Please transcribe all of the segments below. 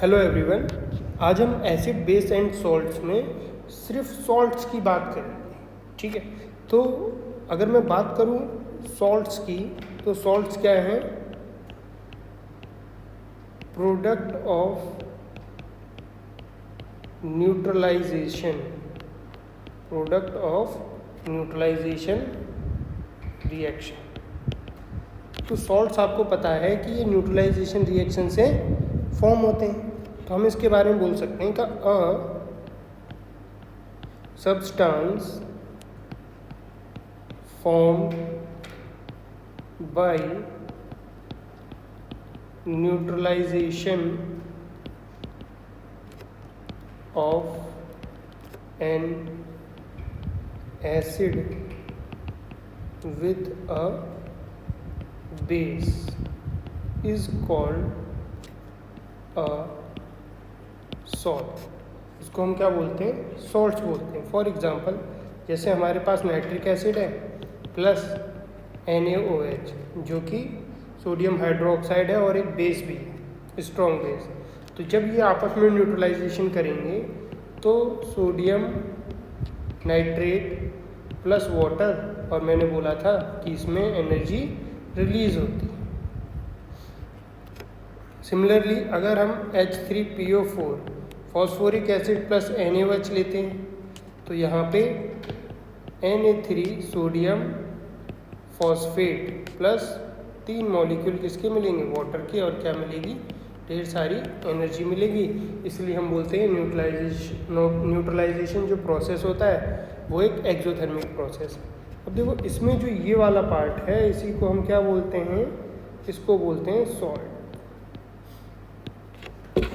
Hello everyone. आज हम acid base and salts में सिर्फ सॉल्ट्स की बात करेंगे। ठीक है, तो अगर मैं बात करूं सॉल्ट्स की, तो सॉल्ट्स क्या हैं? Product of neutralization, product of neutralization reaction. तो सॉल्ट्स आपको पता है कि ये न्यूट्रलाइजेशन रिएक्शन से फॉर्म होते हैं, तो हम इसके बारे में बोल सकते हैं कि a substance formed by neutralization of an acid with a base is called a salt। इसको हम क्या बोलते हैं? सॉल्ट्स बोलते हैं। फॉर एग्जांपल, जैसे हमारे पास नाइट्रिक एसिड है प्लस NaOH, जो कि सोडियम हाइड्रोक्साइड है और एक बेस भी है, स्ट्रॉन्ग बेस। तो जब ये आपस में न्यूट्रलाइजेशन करेंगे तो सोडियम नाइट्रेट प्लस वाटर, और मैंने बोला था कि इसमें एनर्जी रिलीज होती है। सिमिलरली अगर हम H3PO4 phosphoric acid plus NaOH लेते हैं तो यहाँ पे Na3 sodium phosphate plus 3 molecule किसके मिलेंगे? वाटर के। और क्या मिलेगी? ढेर सारी एनर्जी मिलेगी। इसलिए हम बोलते हैं न्यूट्रलाइजेशन जो प्रोसेस होता है वो एक एक्सोथर्मिक प्रोसेस है। अब देखो, इसमें जो ये वाला पार्ट है इसी को हम क्या बोलते हैं? इसको बोलते हैं सॉल्ट।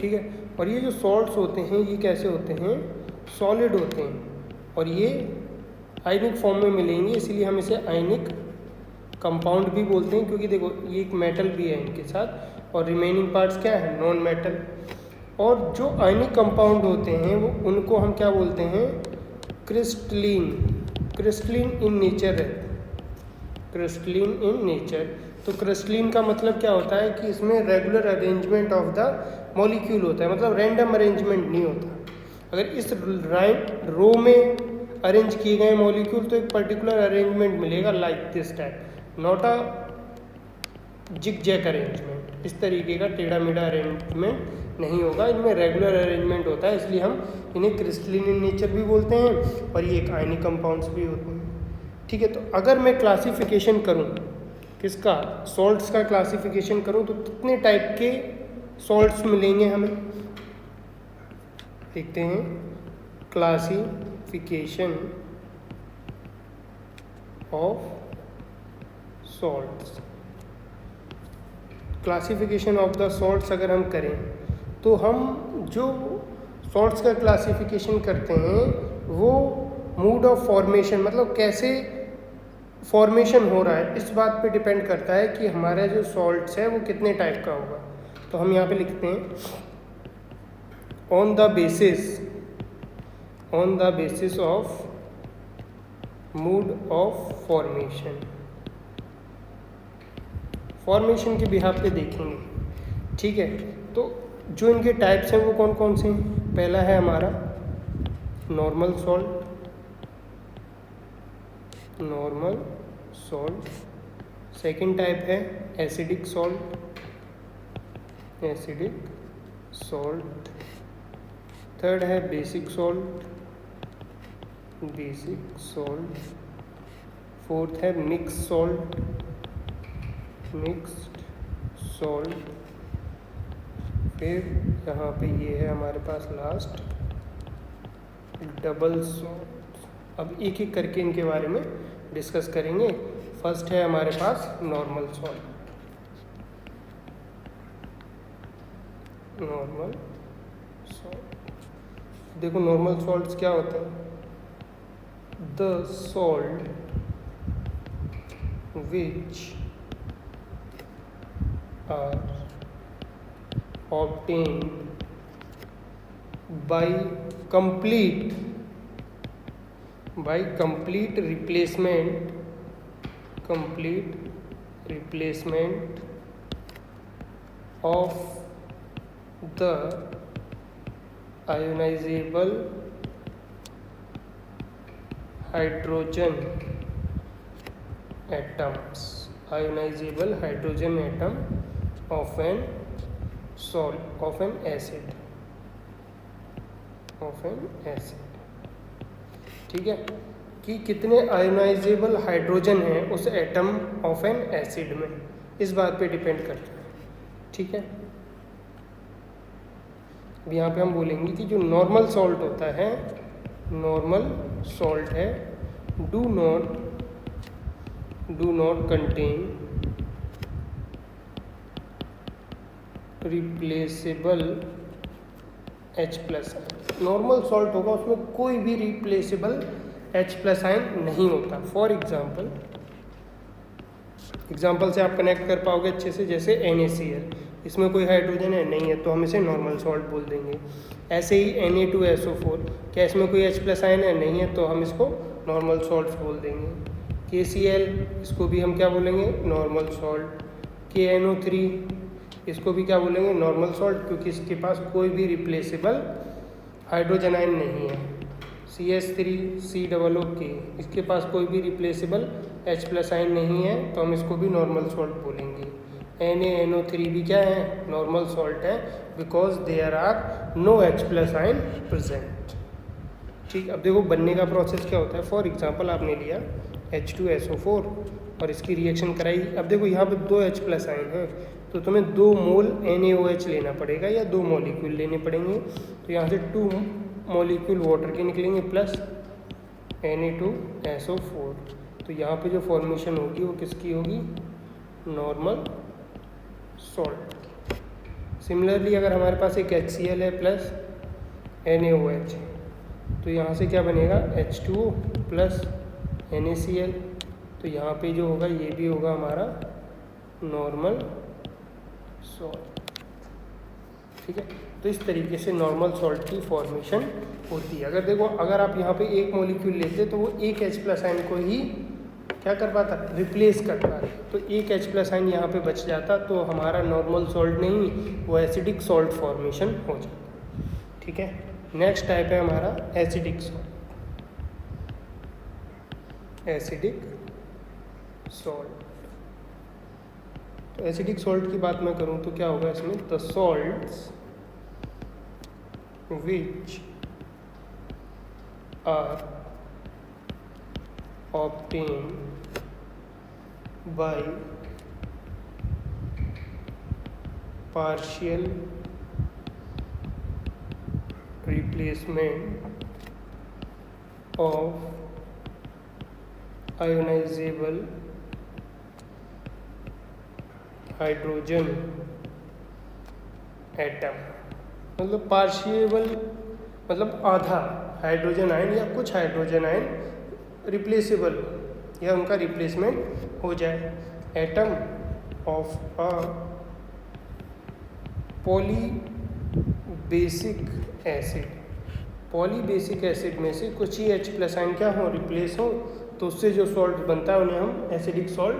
ठीक है, और ये जो सॉल्ट्स होते हैं ये कैसे होते हैं? सॉलिड होते हैं और ये आयनिक फॉर्म में मिलेंगे, इसीलिए हम इसे आयनिक कंपाउंड भी बोलते हैं, क्योंकि देखो ये एक मेटल भी है इनके साथ और रिमेनिंग पार्ट्स क्या है? Non metal. और जो आयनिक कंपाउंड होते हैं वो उनको हम क्या बोलते हैं? क्रिस्टलीन। क्रिस्टलीन इन नेचर है, क्रिस्टलीन इन नेचर। तो क्रिस्टलीन का मतलब क्या होता है कि इसमें regular arrangement of the molecule होता है, मतलब रैंडम अरेंजमेंट नहीं होता। अगर इस रो में अरेंज किए गए मॉलिक्यूल तो एक पर्टिकुलर अरेंजमेंट मिलेगा, like this type, not a zig zag arrangement. इस तरीके का टेढ़ा मेढ़ा अरेंजमेंट नहीं होगा, इनमें रेगुलर अरेंजमेंट होता है, इसलिए हम इन्हें क्रिस्टलीन इन नेचर भी बोलते हैं और ये एक आयनिक कंपाउंड्स भी होते हैं। ठीक है, तो अगर मैं क्लासिफिकेशन करूं किसका? सॉल्ट्स का क्लासिफिकेशन करूं तो कितने टाइप के सॉल्ट्स मिलेंगे हमें? देखते हैं। Classification of salts. Classification of the salts अगर हम करें तो हम जो सॉल्ट्स का क्लासिफिकेशन करते हैं वो मूड ऑफ फॉर्मेशन, मतलब कैसे फॉर्मेशन हो रहा है, इस बात पे डिपेंड करता है कि हमारा जो सॉल्ट्स है वो कितने टाइप का होगा। तो हम यहाँ पे लिखते हैं on the basis of mood off formation. Formation के बिहाफ पे देखेंगे। ठीक है, तो जो इनके टाइप्स हैं वो कौन कौन से हैं? पहला है हमारा नॉर्मल सॉल्ट। सेकंड टाइप है एसिडिक सॉल्ट। थर्ड है बेसिक सॉल्ट। फोर्थ है मिक्स्ड सॉल्ट। फिर यहाँ पे ये है हमारे पास लास्ट डबल सॉल्ट। अब एक एक करके इनके बारे में डिस्कस करेंगे। फर्स्ट है हमारे पास नॉर्मल सॉल्ट। देखो नॉर्मल सॉल्ट्स क्या होते हैं? The salt which are obtained by complete replacement of the ionizable hydrogen atoms, ionizable hydrogen atom of an salt, of an acid, of an acid. ठीक है, कि कितने आयोनाइजेबल हाइड्रोजन हैं उस एटम ऑफ एन एसिड में, इस बात पे डिपेंड करता है। ठीक है, अब यहाँ पे हम बोलेंगे कि जो नॉर्मल सॉल्ट होता है, नॉर्मल सॉल्ट है, do not contain replaceable H+, normal salt होगा उसमें कोई भी रिप्लेसेबल H+ आयन नहीं होता। फॉर एग्जाम्पल से आप कनेक्ट कर पाओगे अच्छे से, जैसे NaCl, इसमें कोई हाइड्रोजन है नहीं है तो हम इसे नॉर्मल सॉल्ट बोल देंगे। ऐसे ही Na2SO4, क्या इसमें कोई H+ आयन है नहीं है तो हम इसको नॉर्मल सॉल्ट बोल देंगे। KCl, इसको भी हम क्या बोलेंगे, नॉर्मल सॉल्ट। KNO3, इसको भी क्या बोलेंगे, नॉर्मल सॉल्ट, क्योंकि इसके पास कोई भी रिप्लेसेबल हाइड्रोजन आयन नहीं है। CH3COO, इसके पास कोई भी रिप्लेसेबल H+ आयन नहीं है तो हम इसको भी नॉर्मल सॉल्ट बोलेंगे। NaNO3 भी क्या है, नॉर्मल सॉल्ट है, because there are no H+ ion present. ठीक, अब देखो बनने का प्रोसेस क्या होता है। फॉर एग्जांपल आपने लिया H2SO4 और इसकी रिएक्शन कराई। अब देखो यहाँ पे 2 H+ आयन है तो तुम्हें 2 मोल NaOH लेना पड़ेगा या 2 मॉलिक्यूल लेने पड़ेंगे। तो यहाँ से 2 मॉलिक्यूल वाटर के निकलेंगे प्लस Na2SO4। तो यहाँ पे जो फॉर्मेशन होगी वो किसकी होगी, नॉर्मल सॉल्ट। सिमिलरली अगर हमारे पास एक HCl है प्लस NaOH, तो यहाँ से क्या बनेगा, H2O प्लस NaCl। तो यहाँ पे जो होगा ये भी होगा हमारा नॉर्मल सॉल्ट। ठीक है, तो इस तरीके से नॉर्मल सॉल्ट की फॉर्मेशन होती है। अगर देखो, अगर आप यहाँ पे एक मॉलिक्यूल लेते तो वो एक H+ आयन को ही क्या कर पाता, रिप्लेस कर पाता, तो एक H+ आयन यहाँ पे बच जाता, तो हमारा नॉर्मल सॉल्ट नहीं, वो एसिडिक सॉल्ट फॉर्मेशन हो जाता। ठीक है, नेक्स्ट टाइप है हमारा एसिडिक सॉल्ट। एसिडिक सॉल्ट, तो एसिडिक सॉल्ट की बात मैं करूँ तो क्या होगा इसमें, the salts which are obtained by partial replacement of ionizable hydrogen atom, मतलब पार्शियल मतलब आधा हाइड्रोजन आयन या कुछ हाइड्रोजन आयन रिप्लेसेबल या उनका रिप्लेसमेंट हो जाए। Atom of a polybasic acid, polybasic acid में से कुछ ही H+ आयन क्या हो, रिप्लेस हो, तो उससे जो सॉल्ट बनता है उन्हें हम एसिडिक सॉल्ट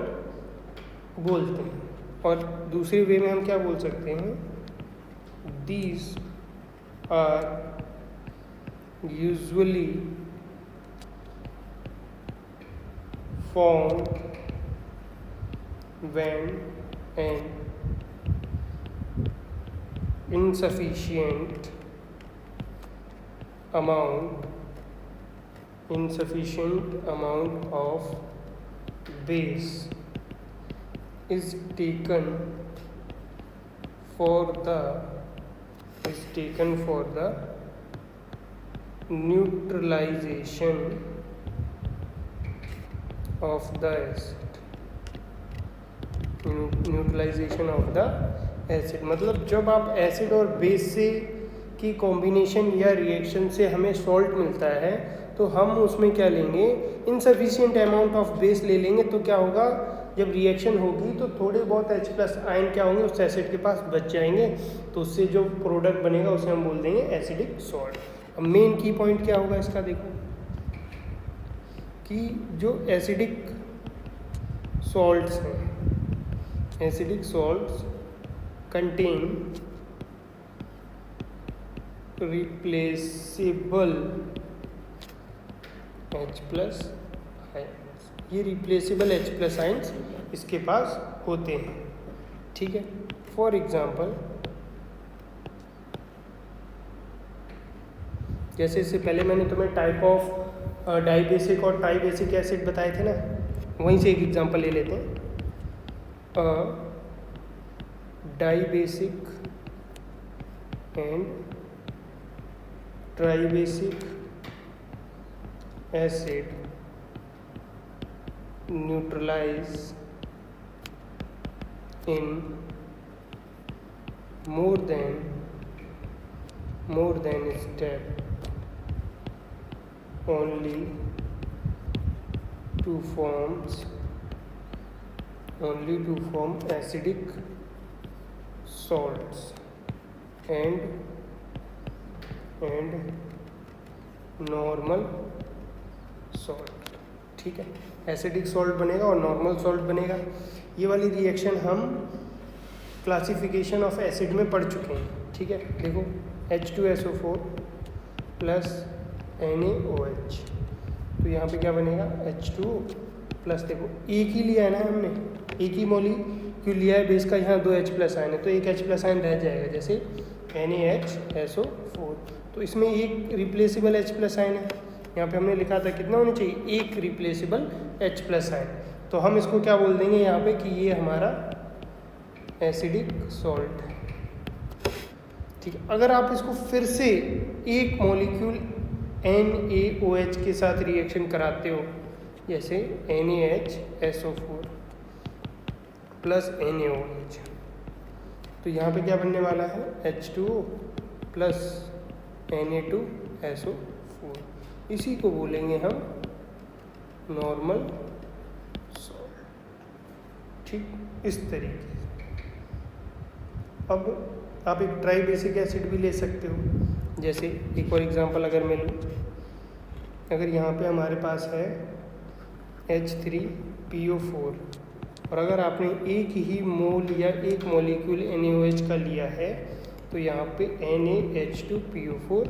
बोलते हैं। और दूसरे वे में हम क्या बोल सकते हैं, these are usually formed when an insufficient amount of base is taken for the neutralization of the acid, neutralization of the acid, मतलब जब आप एसिड और बेस से की कॉम्बिनेशन या रिएक्शन से हमें सॉल्ट मिलता है तो हम उसमें क्या लेंगे, इनसफिशिएंट अमाउंट ऑफ बेस ले लेंगे। तो क्या होगा, जब रिएक्शन होगी तो थोड़े बहुत H+ आयन क्या होंगे उस एसिड के पास बच जाएंगे, तो उससे जो प्रोडक्ट बनेगा उसे हम बोल देंगे एसिडिक सॉल्ट। अब मेन की पॉइंट क्या होगा इसका, देखो कि जो एसिडिक सॉल्ट्स हैं, acidic salts contain replaceable H plus ions, ये रिप्लेसेबल H प्लस आयंस इसके पास होते हैं, ठीक है। फॉर एग्जाम्पल जैसे इससे पहले मैंने तुम्हें टाइप ऑफ डाइबेसिक और ट्राइबेसिक एसिड बताए थे ना, वहीं से एक एग्जांपल ले लेते हैं। Dibasic and tribasic acid neutralize in more than a step, only to form acidic salts and normal salt, ठीक है। एसिडिक सॉल्ट बनेगा और नॉर्मल सॉल्ट बनेगा। ये वाली रिएक्शन हम क्लासिफिकेशन ऑफ एसिड में पढ़ चुके हैं, ठीक है। देखो H2SO4 प्लस NaOH, तो यहाँ पे क्या बनेगा H2 प्लस, देखो एक ही लिया है ना हमने, एक ही मॉलिक्यूल लिया है बेस का, यहाँ 2 H प्लस आयन है तो एक H प्लस आयन रह जाएगा, जैसे NaHSO4। तो इसमें एक रिप्लेसेबल H प्लस आयन है, यहाँ पे हमने लिखा था कितना होना चाहिए, एक रिप्लेसेबल H प्लस आयन। तो हम इसको क्या बोल देंगे यहाँ पे कि ये हमारा एसिडिक सॉल्ट है, ठीक है। अगर आप इसको फिर से एक मॉलिक्यूल NaOH के साथ रिएक्शन कराते हो, जैसे NaHSO4 प्लस NaOH, तो यहाँ पे क्या बनने वाला है H2O प्लस Na2SO4, इसी को बोलेंगे हम नॉर्मल सॉल्ट, ठीक, इस तरीके से। अब आप एक ट्राइबेसिक एसिड भी ले सकते हो, जैसे एक और एग्जांपल अगर मैं लूँ, अगर यहाँ पे हमारे पास है H3PO4 और अगर आपने एक ही मोल या एक मॉलिक्यूल NaOH का लिया है तो यहाँ पे NaH2PO4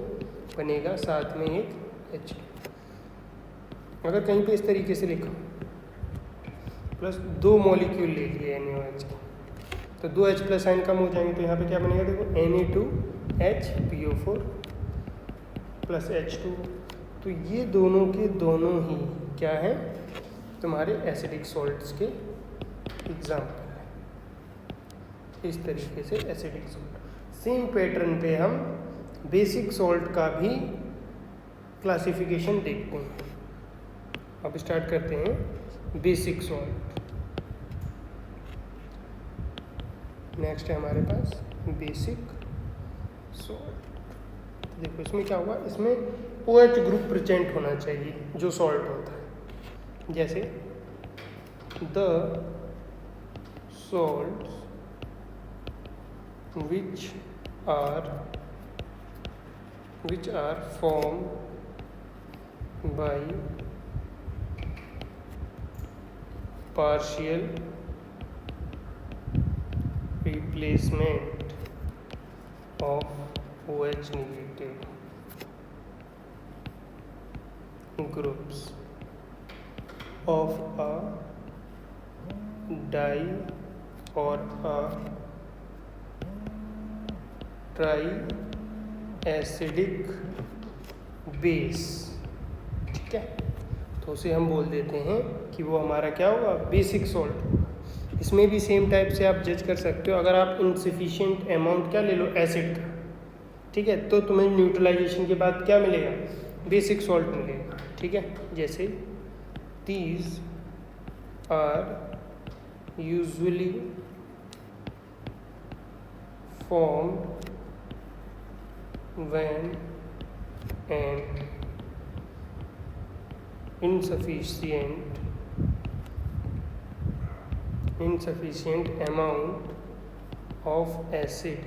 बनेगा, साथ में एक H। अगर कहीं पे इस तरीके से लिखा प्लस 2 मॉलिक्यूल ले लिए NaOH के, तो 2 H प्लस आयन कम हो जाएंगे, तो यहाँ पे क्या बनेगा, देखो Na2HPO4 प्लस H2। तो ये दोनों के दोनों ही क्या है, तुम्हारे एसिडिक सॉल्ट्स के एग्जाम्पल है। इस तरीके से एसिडिक सॉल्ट, सेम पैटर्न पे हम बेसिक सॉल्ट का भी क्लासिफिकेशन देखते हैं। अब स्टार्ट करते हैं बेसिक सॉल्ट। नेक्स्ट है हमारे पास बेसिक सॉल्ट। देखो इसमें क्या हुआ, इसमें OH ग्रुप प्रेजेंट होना चाहिए जो सॉल्ट होता है, जैसे the salts which are formed by partial replacement of OH negative groups of a di or a triacidic base, ठीक है। तो उसे हम बोल देते हैं कि वो हमारा क्या होगा, बेसिक सॉल्ट। इसमें भी सेम टाइप से आप जज कर सकते हो, अगर आप इनसफिशिएंट अमाउंट क्या ले लो एसिड का, ठीक है, तो तुम्हें न्यूट्रलाइजेशन के बाद क्या मिलेगा, बेसिक सॉल्ट मिलेगा, ठीक है। जैसे these are usually formed when an insufficient amount of acid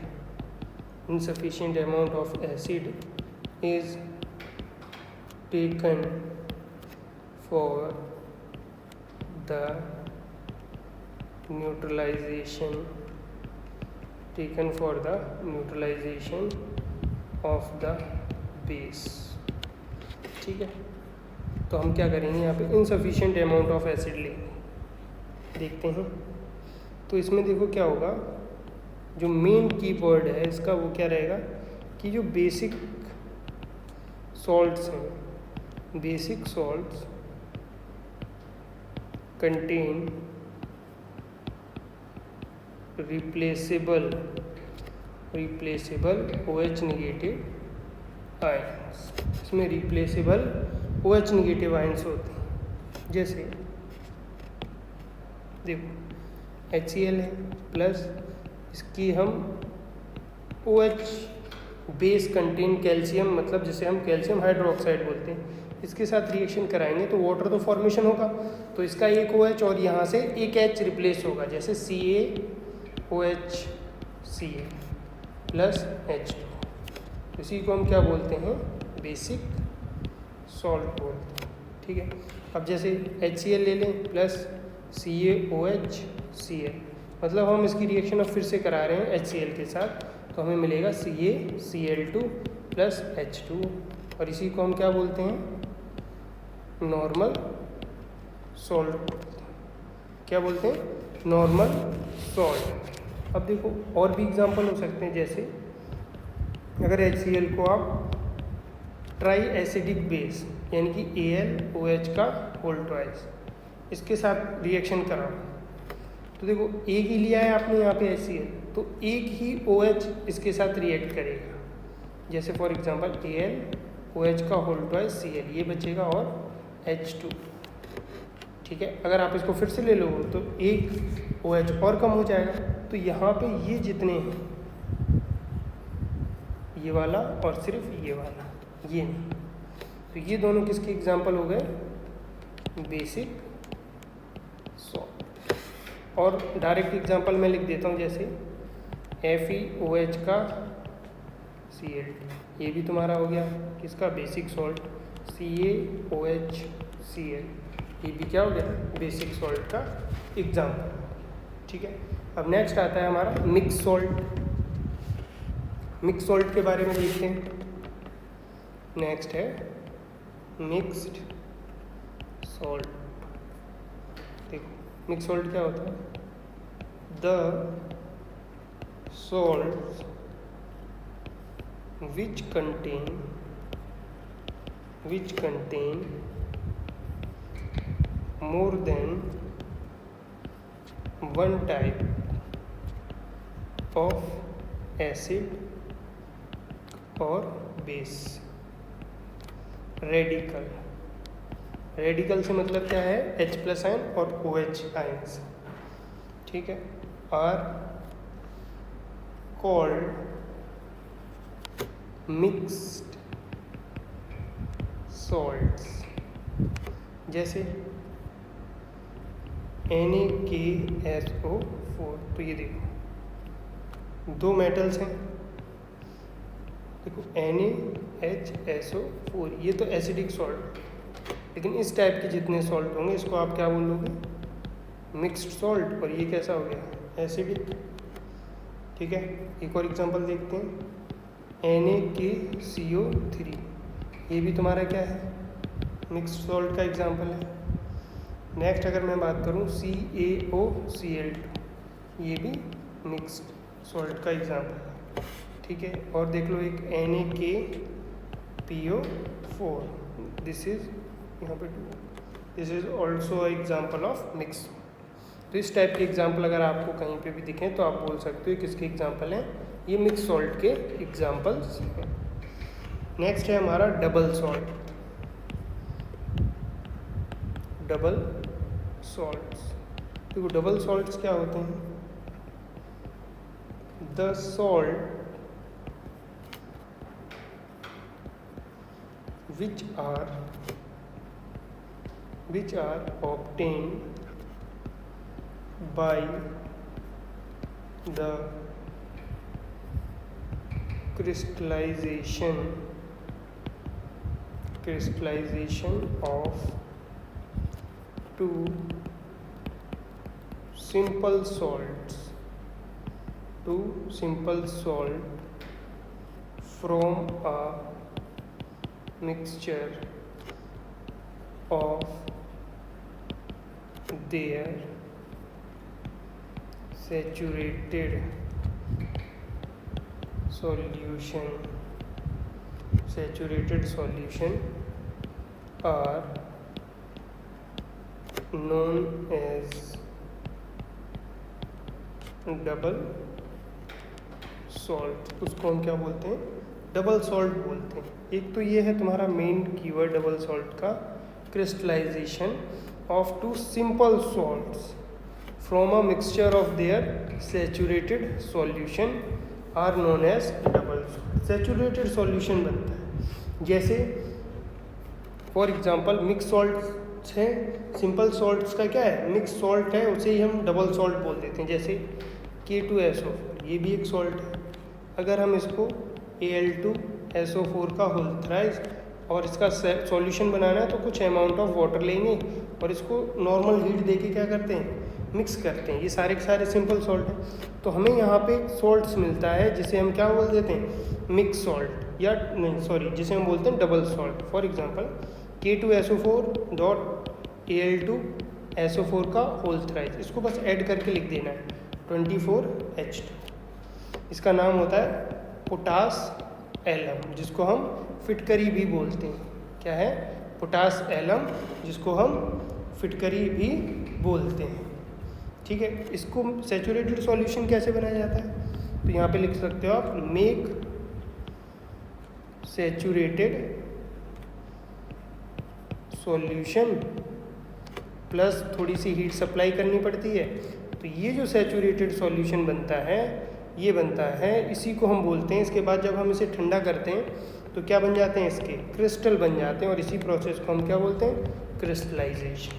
is taken for the neutralization of the base. ठीक है, तो हम क्या करेंगे यहाँ पे इनसफिशिएंट अमाउंट ऑफ एसिड लेंगे, देखते हैं। तो इसमें देखो क्या होगा, जो मेन कीवर्ड है इसका वो क्या रहेगा कि जो बेसिक सॉल्ट्स हैं, basic salts contain replaceable OH negative ions. इसमें रिप्लेसेबल OH नेगेटिव आयंस होते हैं। जैसे देखो HCl है प्लस इसकी हम OH बेस कंटेन कैल्शियम, मतलब जिसे हम कैल्शियम हाइड्रोक्साइड बोलते हैं, इसके साथ रिएक्शन कराएंगे तो वाटर तो फॉर्मेशन होगा। तो इसका एक OH और यहाँ से एक H रिप्लेस होगा, जैसे CaOH Ca प्लस H2। इसी को हम क्या बोलते हैं, बेसिक सॉल्ट बोलते हैं। ठीक है, अब जैसे HCl ले लें प्लस CaOH Cl, मतलब हम इसकी रिएक्शन अब फिर से करा रहे हैं HCl के साथ, तो हमें मिलेगा CaCl2 प्लस H2, और इसी को हम क्या बोलते हैं, नॉर्मल सॉल्ट। क्या बोलते हैं, नॉर्मल सॉल्ट। अब देखो और भी एग्जांपल हो सकते हैं, जैसे अगर HCl को आप ट्राई एसिडिक बेस यानी कि AlOH का होल ट्वाइस इसके साथ रिएक्शन कराओ, तो देखो एक ही लिया है आपने यहाँ पे HCl, तो एक ही OH इसके साथ रिएक्ट करेगा। जैसे फॉर एग्जांपल AlOH का होल ट्वाइस Cl, ये बचेगा और H2। ठीक है, अगर आप इसको फिर से ले लो तो एक OH और कम हो जाएगा। तो यहाँ पे ये जितने हैं, ये वाला और सिर्फ ये वाला, ये नहीं, तो ये दोनों किसके एग्जाम्पल हो गए, बेसिक सॉल्ट। और डायरेक्ट एग्जांपल मैं लिख देता हूँ, जैसे FeOH का Cl, ये भी तुम्हारा हो गया किसका, बेसिक सॉल्ट। CaOH Cl, ये भी क्या हो गया, बेसिक सॉल्ट का एग्जांपल। ठीक है, अब नेक्स्ट आता है हमारा मिक्स सॉल्ट। मिक्स सॉल्ट के बारे में देखते हैं। नेक्स्ट है मिक्स्ड सॉल्ट। देखो मिक्स सॉल्ट क्या होता है, the salt which contain more than one type of acid or base। Radical से मतलब क्या है, H प्लस आयन और OH आयन्स। ठीक है, आर कॉल्ड मिक्स्ड सॉल्ट्स। जैसे NaKSO4, तो ये देखो दो मेटल्स हैं, देखो NaHSO4, ये तो एसिडिक सॉल्ट। लेकिन इस टाइप के जितने सॉल्ट होंगे इसको आप क्या बोलोगे, मिक्स्ड सॉल्ट, और ये कैसा हो गया, एसिडिक। ठीक है, एक और एग्जांपल देखते हैं, NaKCO3, ये भी तुम्हारा क्या है, मिक्स्ड सॉल्ट का एग्जांपल है। नेक्स्ट अगर मैं बात करूँ CaOCl2, ये भी मिक्स्ड सॉल्ट का एग्जांपल है। ठीक है, और देख लो एक NaKPO4, दिस इज यहाँ पे 2, this is also example of mix. तो इस टाइप के एग्जाम्पल अगर आपको कहीं पे भी दिखें तो आप बोल सकते हो किसके एग्जाम्पल हैं, ये मिक्स सॉल्ट के एग्जाम्पल्स हैं। नेक्स्ट है हमारा डबल सॉल्ट। डबल सॉल्ट्स, देखो डबल सॉल्ट्स क्या होते हैं, the salt which are obtained by the crystallization of two simple salts from a mixture of their saturated solution are known as double salt. उसको हम क्या बोलते हैं? डबल सॉल्ट बोलते हैं। एक तो ये है तुम्हारा मेन कीवर्ड डबल सॉल्ट का, crystallization of two simple salts from a mixture of their saturated solution are known as double salt. Saturated solution बनता है, जैसे फॉर एग्जांपल मिक्स सॉल्ट्स हैं। सिंपल सॉल्ट्स का क्या है? मिक्स सॉल्ट है, उसे ही हम डबल सॉल्ट बोल देते हैं। जैसे K2SO4, ये भी एक सॉल्ट है। अगर हम इसको Al2SO4 का होल थ्राइस और इसका सॉल्यूशन बनाना है तो कुछ अमाउंट ऑफ वाटर लेंगे और इसको नॉर्मल हीट देके क्या करते हैं? मिक्स करते हैं। ये सारे के सारे सिंपल सॉल्ट हैं। तो हमें यहाँ पे सॉल्ट्स मिलता है जिसे हम क्या बोल देते हैं? मिक्स सॉल्ट, या नहीं सॉरी, जिसे हम बोलते हैं double salt. For example K2SO4 dot Al2SO4 का होल थ्राइस, इसको बस ऐड करके लिख देना है 24H2। इसका नाम होता है पोटास एलम, जिसको हम फिटकरी भी बोलते हैं। क्या है? पोटास एलम, जिसको हम फिटकरी भी बोलते हैं। ठीक है, इसको सैचुरेटेड सॉल्यूशन कैसे बनाया जाता है? तो यहाँ पे लिख सकते हो आप, मेक सैचुरेटेड सॉल्यूशन प्लस थोड़ी सी हीट सप्लाई करनी पड़ती है। तो ये जो सैचुरेटेड सॉल्यूशन बनता है, ये बनता है, इसी को हम बोलते हैं। इसके बाद जब हम इसे ठंडा करते हैं तो क्या बन जाते हैं? इसके क्रिस्टल बन जाते हैं, और इसी प्रोसेस को हम क्या बोलते हैं? क्रिस्टलाइजेशन।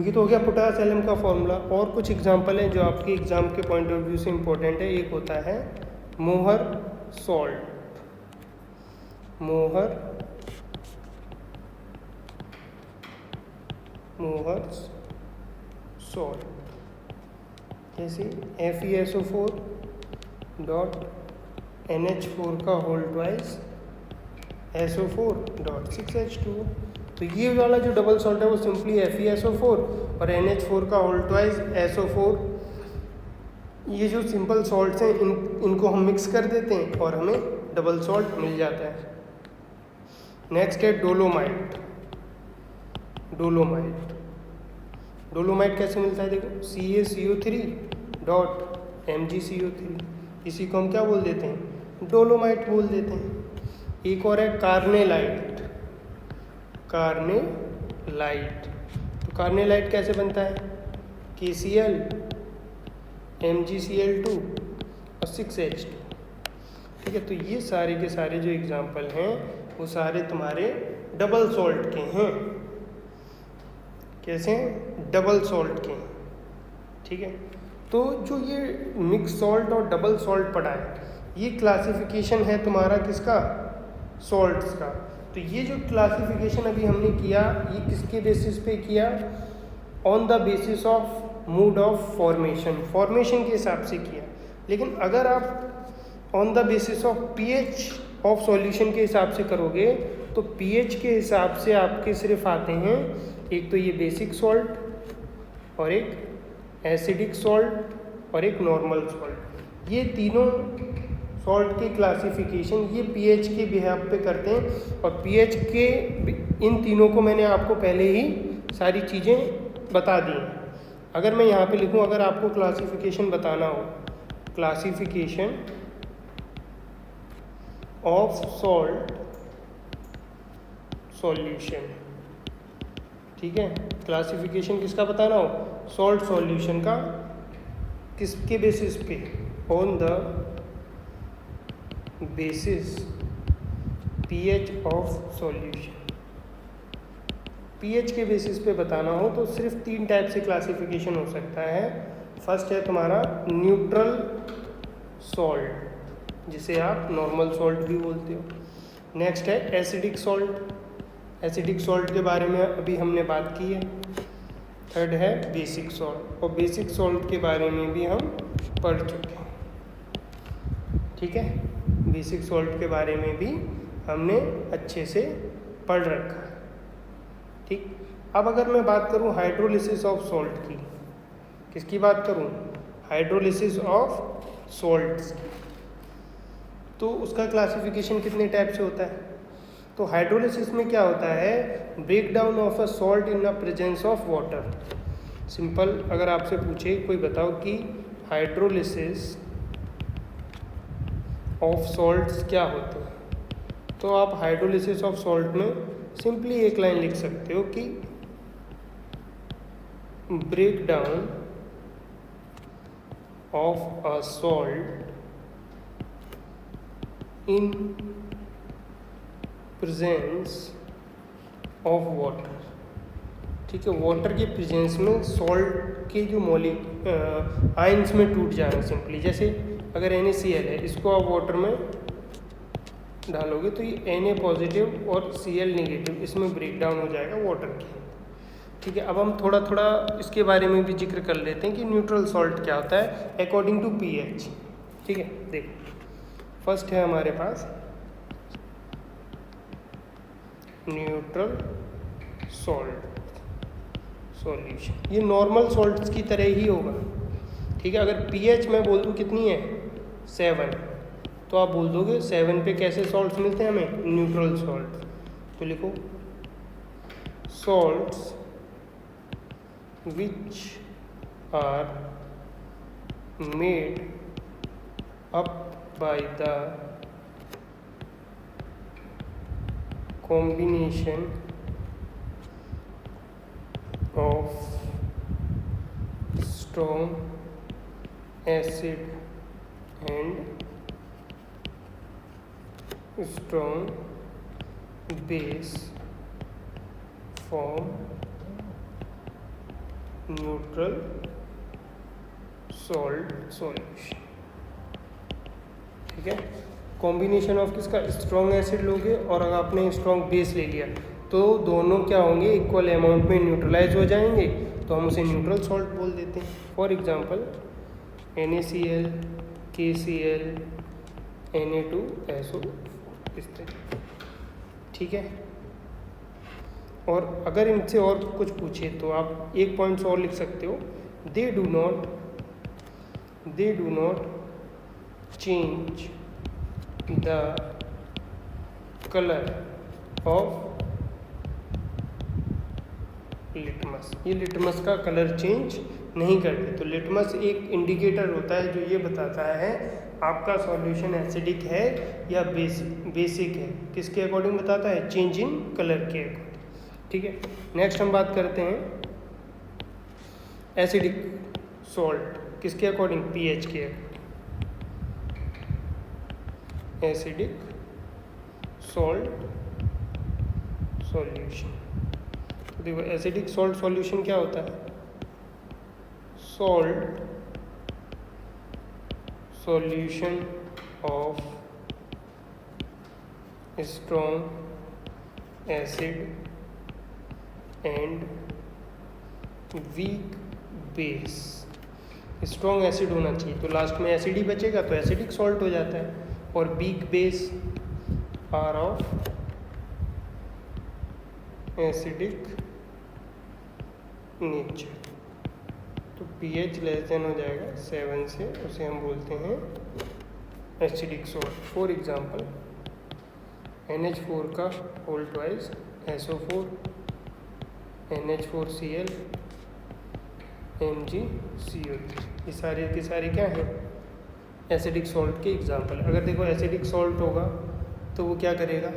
ये तो हो गया पोटास एलम का फॉर्मूला। और कुछ एग्जांपल हैं जो आपके एग्जाम के पॉइंट ऑफ व्यू से इम्पोर्टेंट है। एक होता है मोहर सॉल्ट, मोहर सॉल्ट, जैसे FeSO4 डॉट NH4 का whole twice SO4 dot 6H2। तो ये वाला जो डबल सॉल्ट है वो सिंपली FeSO4 और NH4 का होल ट्वाइस SO4, ये जो सिंपल सॉल्ट्स हैं इनको हम मिक्स कर देते हैं और हमें डबल सॉल्ट मिल जाता है। नेक्स्ट है डोलोमाइट। डोलोमाइट कैसे मिलता है? देखो CaCO3 डॉट MgCO3, इसी को हम क्या बोल देते हैं? डोलोमाइट बोल देते हैं। एक और है कार्नेलाइट। तो कार्नेलाइट कैसे बनता है? KCl MgCl2 और 6H2। ठीक है, तो ये सारे के सारे जो एग्जाम्पल हैं वो सारे तुम्हारे डबल सॉल्ट के हैं। कैसे? डबल सॉल्ट के। ठीक है, तो जो ये मिक्स सॉल्ट और डबल सॉल्ट पढ़ा है, ये क्लासिफिकेशन है तुम्हारा किसका? सॉल्ट्स का। तो ये जो क्लासिफिकेशन अभी हमने किया, ये किसके बेसिस पे किया? On the basis of mode of formation के हिसाब से किया। लेकिन अगर आप on the basis of pH of solution के हिसाब से करोगे तो pH के हिसाब से आपके सिर्फ आते हैं, एक तो ये बेसिक सॉल्ट और एक एसिडिक सॉल्ट और एक नॉर्मल सॉल्ट। ये तीनों सॉल्ट की क्लासिफिकेशन ये pH के बिहाफ पे करते हैं। और pH के इन तीनों को मैंने आपको पहले ही सारी चीज़ें बता दी हैं। अगर मैं यहाँ पे लिखूँ, अगर आपको क्लासिफिकेशन बताना हो, क्लासिफिकेशन ऑफ सॉल्ट सॉल्यूशन, ठीक है, क्लासिफिकेशन किसका बताना हो? सॉल्ट सॉल्यूशन का। किसके बेसिस पे? On the basis pH of solution. pH के बेसिस पे बताना हो तो सिर्फ 3 टाइप से क्लासिफिकेशन हो सकता है। फर्स्ट है तुम्हारा न्यूट्रल सॉल्ट, जिसे आप नॉर्मल सॉल्ट भी बोलते हो। नेक्स्ट है एसिडिक सॉल्ट, एसिडिक सॉल्ट के बारे में अभी हमने बात की है। थर्ड है बेसिक सॉल्ट, और बेसिक सॉल्ट के बारे में भी हम पढ़ चुके हैं। ठीक है, बेसिक सॉल्ट के बारे में भी हमने अच्छे से पढ़ रखा है। ठीक, अब अगर मैं बात करूं हाइड्रोलिसिस ऑफ सॉल्ट की, किसकी बात करूं? हाइड्रोलिसिस ऑफ सॉल्ट्स की। तो उसका क्लासिफिकेशन कितने टाइप से होता है? तो हाइड्रोलिसिस में क्या होता है? Break down of a salt in the presence of water. Simple अगर आपसे पूछे कोई बताओ कि हाइड्रोलिसिस ऑफ सॉल्ट्स क्या होते हैं, तो आप हाइड्रोलिसिस ऑफ सॉल्ट में सिंपली एक लाइन लिख सकते हो कि break down of a salt in presence of water. ठीक है, वाटर के प्रेजेंस में सॉल्ट के जो आयंस में टूट जाना सिंपली। जैसे अगर NaCl है, इसको आप वाटर में डालोगे तो ये Na पॉजिटिव और Cl नेगेटिव इसमें ब्रेक डाउन हो जाएगा वाटर के। ठीक है, अब हम थोड़ा थोड़ा इसके बारे में भी जिक्र कर लेते हैं कि न्यूट्रल सॉल्ट क्या होता है अकॉर्डिंग टू pH। ठीक है, देखो फर्स्ट है हमारे पास न्यूट्रल सॉल्ट सॉल्यूशन। ये नॉर्मल सॉल्ट्स की तरह ही होगा। ठीक है, अगर pH मैं बोल दूँ कितनी है 7, तो आप बोल दोगे 7 पे कैसे सॉल्ट्स मिलते हैं हमें? Neutral salt. तो लिखो salts which are made up by the combination of strong acid and strong base form neutral salt solution। ठीक है, कॉम्बिनेशन ऑफ किसका? स्ट्रॉन्ग एसिड लोगे और अगर आपने स्ट्रॉन्ग बेस ले लिया तो दोनों क्या होंगे? इक्वल अमाउंट में न्यूट्रलाइज हो जाएंगे, तो हम उसे न्यूट्रल सॉल्ट बोल देते हैं। For example NaCl, KCl, Na2SO इस तरह। ठीक है, और अगर इनसे और कुछ पूछे तो आप एक पॉइंट्स और लिख सकते हो, they do not change the colour of litmus. ये लिटमस का कलर चेंज नहीं करते। तो लिटमस एक इंडिकेटर होता है जो ये बताता है आपका सॉल्यूशन एसिडिक है या बेसिक है। किसके अकॉर्डिंग बताता है? चेंज इन कलर के अकॉर्डिंग। ठीक है, नेक्स्ट हम बात करते हैं एसिडिक सॉल्ट किसके अकॉर्डिंग? pH के अकॉर्डिंग। Acidic salt solution. तो देखो एसिडिक सॉल्ट सॉल्यूशन क्या होता है? Salt solution of strong acid and weak base. Strong acid होना चाहिए तो लास्ट में एसिड ही बचेगा तो एसिडिक सॉल्ट हो जाता है, और weak base are of acidic nature. तो pH लेस देन हो जाएगा 7 से, उसे हम बोलते हैं acidic salt. For example NH4 का whole twice SO4, NH4Cl, MgCO3, ये सारे के सारे क्या हैं? एसिडिक सॉल्ट के एग्जांपल। अगर देखो एसिडिक सॉल्ट होगा तो वो क्या करेगा?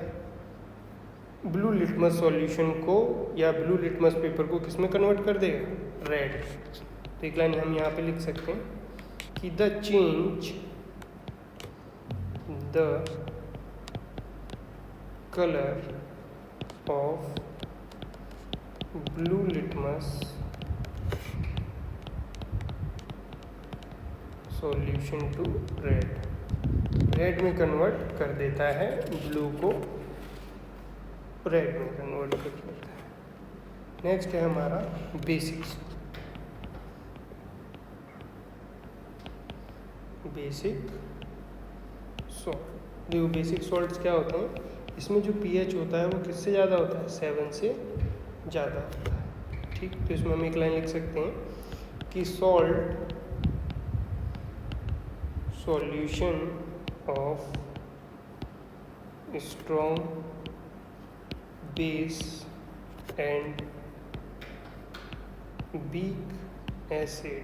ब्लू लिटमस सॉल्यूशन को या ब्लू लिटमस पेपर को किस में कन्वर्ट कर देगा? रेड। तो एक लाइन हम यहाँ पे लिख सकते हैं कि the change the colour of blue litmus solution to red में कन्वर्ट कर देता है, ब्लू को रेड में कन्वर्ट कर देता है। नेक्स्ट है हमारा बेसिक सॉल्ट। देखो बेसिक सॉल्ट्स क्या होते हैं, इसमें जो pH होता है वो किससे ज़्यादा होता है, 7 से ज़्यादा होता है। ठीक, तो इसमें हम एक लाइन लिख सकते हैं कि salt solution of strong base and weak acid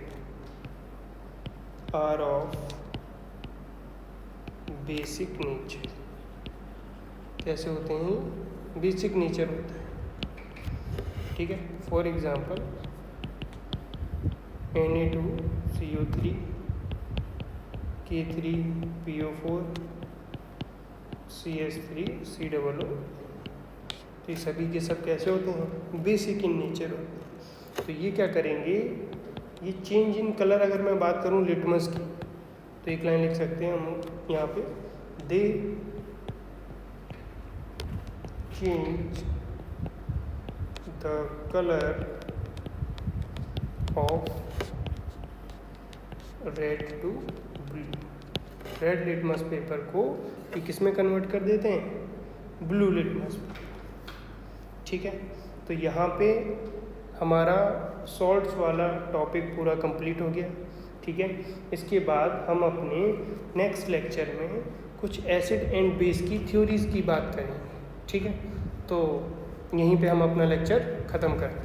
are of basic nature। कैसे होते हैं, बेसिक नेचर होता है। ठीक है, for example Na2CO3 K3PO4 CH3COO, तो ये सभी के सब कैसे होते हैं, बेसिक इन नेचर होते हैं। तो ये क्या करेंगे, ये चेंज इन कलर, अगर मैं बात करूँ लिटमस की, तो एक लाइन लिख सकते हैं हम यहाँ पे, they change the colour of red to blue. Red litmus paper को ये किस में कन्वर्ट कर देते हैं, ब्लू लिटमस। ठीक है, तो यहाँ पे हमारा सॉल्ट्स वाला टॉपिक पूरा कंप्लीट हो गया। ठीक है, इसके बाद हम अपने नेक्स्ट लेक्चर में कुछ एसिड एंड बेस की थ्योरीज़ की बात करेंगे। ठीक है, तो यहीं पे हम अपना लेक्चर ख़त्म करते हैं।